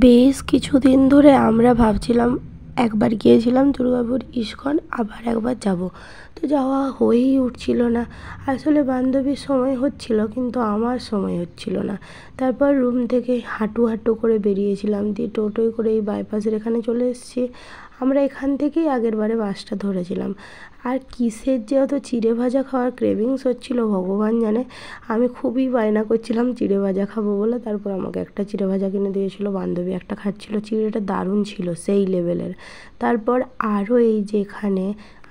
বেশ কিছুদিন ধরে আমরা ভাবছিলাম, একবার গিয়েছিলাম দুর্গাপুর ইস্কন, আবার একবার যাব। তো যাওয়া হয়েই উঠছিল না। আসলে বান্ধবীর সময় হচ্ছিল, কিন্তু আমার সময় হচ্ছিল না। তারপর রুম থেকে হাঁটু হাঁটু করে বেরিয়েছিলাম, দিয়ে টোটোয় করে এই বাইপাসের এখানে চলে এসেছি। আমরা এখান থেকেই আগের বারে বাসটা ধরেছিলাম। আর কিসের যে অত চিড়ে ভাজা খাওয়ার ক্রেভিংস হচ্ছিল ভগবান জানে। আমি খুবই বায়না করছিলাম চিড়ে ভাজা খাবো বলে। তারপর আমাকে একটা চিড়ে ভাজা কিনে দিয়েছিল, বান্ধবী একটা খাচ্ছিল। চিড়েটা দারুণ ছিল, সেই লেভেলের। তারপর আরও এই যে এখানে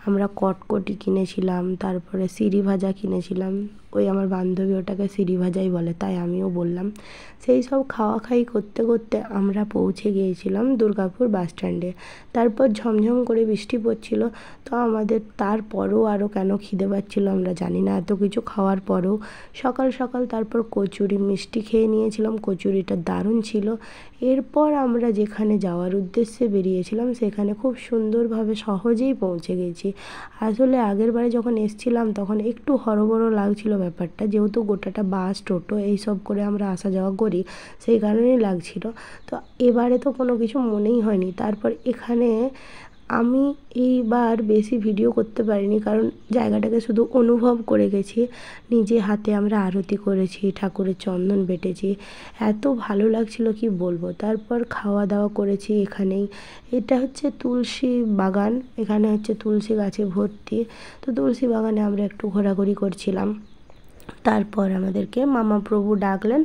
আমরা কটকটি কিনেছিলাম, তারপরে সিঁড়ি ভাজা কিনেছিলাম। ওই আমার বান্ধবী ওটাকে সিঁড়ি ভাজাই বলে, তাই আমিও বললাম। সেই সব খাওয়া খাই করতে করতে আমরা পৌঁছে গিয়েছিলাম দুর্গাপুর বাস স্ট্যান্ডে। তারপর ঝমঝম করে বৃষ্টি পড়ছিল। তো আমাদের তারপরও আরও কেন খিদে পাচ্ছিল আমরা জানি না, এত কিছু খাওয়ার পরেও। সকাল সকাল তারপর কচুরি মিষ্টি খেয়ে নিয়েছিলাম, কচুরিটা দারুণ ছিল। এরপর আমরা যেখানে যাওয়ার উদ্দেশ্যে বেরিয়েছিলাম সেখানে খুব সুন্দরভাবে সহজেই পৌঁছে গেছি। আসলে আগের বারে যখন এসেছিলাম তখন একটু হরবড় লাগছিল ব্যাপারটা, যেহেতু গোটাটা বাস টোটো এইসব করে আমরা আসা যাওয়া করি, সেই কারণেই লাগছিল। তো এবারে তো কোনো কিছু মনেই হয়নি। তারপর এখানে আমি এইবার বেশি ভিডিও করতে পারিনি, কারণ জায়গাটাকে শুধু অনুভব করে গেছি। নিজে হাতে আমরা আরতি করেছি, ঠাকুরের চন্দন বেটেছি, এত ভালো লাগছিল কি বলবো। তারপর খাওয়া দাওয়া করেছি এখানেই। এটা হচ্ছে তুলসী বাগান, এখানে হচ্ছে তুলসী গাছে ভর্তি। তো তুলসী বাগানে আমরা একটু ঘোরাঘুরি করছিলাম। তারপর আমাদেরকে মামাপ্রভু ডাকলেন,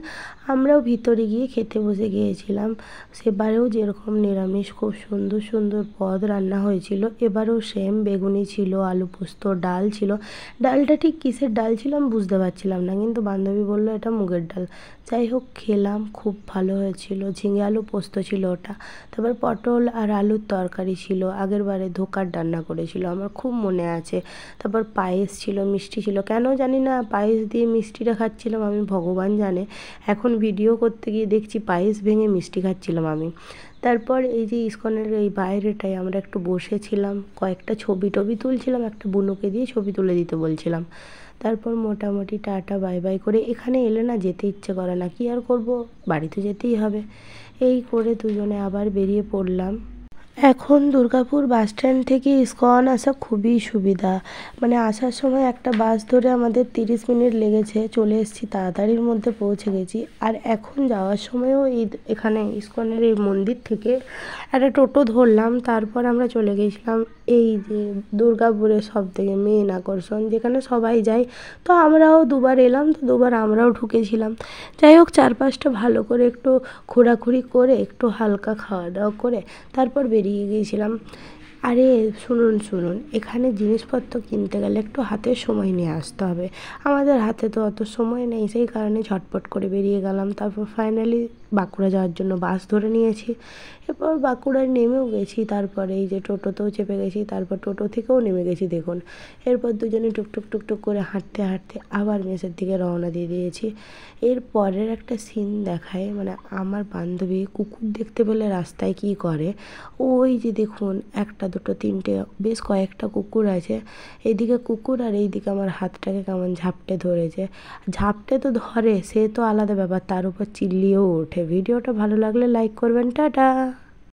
আমরাও ভিতরে গিয়ে খেতে বসে গিয়েছিলাম। সেবারেও যেরকম নিরামিষ খুব সুন্দর সুন্দর পদ রান্না হয়েছিল, এবারেও সেম বেগুনি ছিল, আলু পোস্ত, ডাল ছিল। ডালটা ঠিক কিসের ডাল ছিল আমি বুঝতে পারছিলাম না, কিন্তু বান্ধবী বললো এটা মুগের ডাল। যাই হোক, খেলাম, খুব ভালো হয়েছিল। ঝিঙে আলু পোস্ত ছিল ওটা। তারপর পটল আর আলুর তরকারি ছিল, আগের বারে ধোকার রান্না করেছিল, আমার খুব মনে আছে। তারপর পায়েস ছিল, মিষ্টি ছিল। কেন জানি না পায়েস দিয়ে মিষ্টিটা খাচ্ছিলাম আমি, ভগবান জানে। এখন ভিডিও করতে গিয়ে দেখছি পায়েস ভেঙে মিষ্টি খাচ্ছিলাম আমি। তারপর এই যে ইস্কনের এই বাইরেটায় আমরা একটু বসেছিলাম, কয়েকটা ছবি টবি তুলছিলাম, একটা বুনুকে দিয়ে ছবি তুলে দিতে বলছিলাম। তারপর মোটামুটি টাটা বাই বাই করে এখানে এলে না যেতে ইচ্ছে করে না, কী আর করবো, বাড়িতে যেতেই হবে। এই করে দুজনে আবার বেরিয়ে পড়লাম। এখন দুর্গাপুর বাস স্ট্যান্ড থেকে ইস্কন আসা খুবই সুবিধা। মানে আসার সময় একটা বাস ধরে আমাদের 30 মিনিট লেগেছে, চলে এসেছি, তাড়াতাড়ির মধ্যে পৌঁছে গেছি। আর এখন যাওয়ার সময়ও এখানে ইস্কনের এই মন্দির থেকে একটা টোটো ধরলাম। তারপর আমরা চলে গেছিলাম এই যে দুর্গাপুরের সবথেকে মেন আকর্ষণ, যেখানে সবাই যায়। তো আমরাও দুবার এলাম, তো দুবার আমরাও ঢুকেছিলাম। যাই হোক, চারপাশটা ভালো করে একটু ঘোরাঘুরি করে, একটু হালকা খাওয়া দাওয়া করে তারপর বেরিয়ে গিয়েছিলাম। আরে শুনুন শুনুন, এখানে জিনিসপত্র কিনতে গেলে একটু হাতে সময় নিয়ে আসতে হবে। আমাদের হাতে তো অত সময় নেই, সেই কারণে ঝটপট করে বেরিয়ে গেলাম। তারপর ফাইনালি বাঁকুড়া যাওয়ার জন্য বাস ধরে নিয়েছি। এরপর বাঁকুড়ায় নেমেও গেছি, তারপরে এই যে টোটোতেও চেপে গেছি, তারপর টোটো থেকেও নেমে গেছি দেখুন। এরপর দুজনে টুকটুক টুকটুক করে হাঁটতে হাঁটতে আবার মেসের দিকে রওনা দিয়ে দিয়েছি। এর পরের একটা সিন দেখায়, মানে আমার বান্ধবী কুকুর দেখতে পেলে রাস্তায় কী করে। ওই যে দেখুন, একটা দুটো তিনটে বেশ কয়েকটা কুকুর আছে। এইদিকে কুকুর আর এইদিকে আমার হাতটাকে কেমন ঝাপটে ধরেছে। ঝাপটে তো ধরে, সে তো আলাদা ব্যাপার, তার উপর চিল্লিয়েও ওঠে। ভিডিওটা ভালো লাগলে লাইক করবেন, টাটা।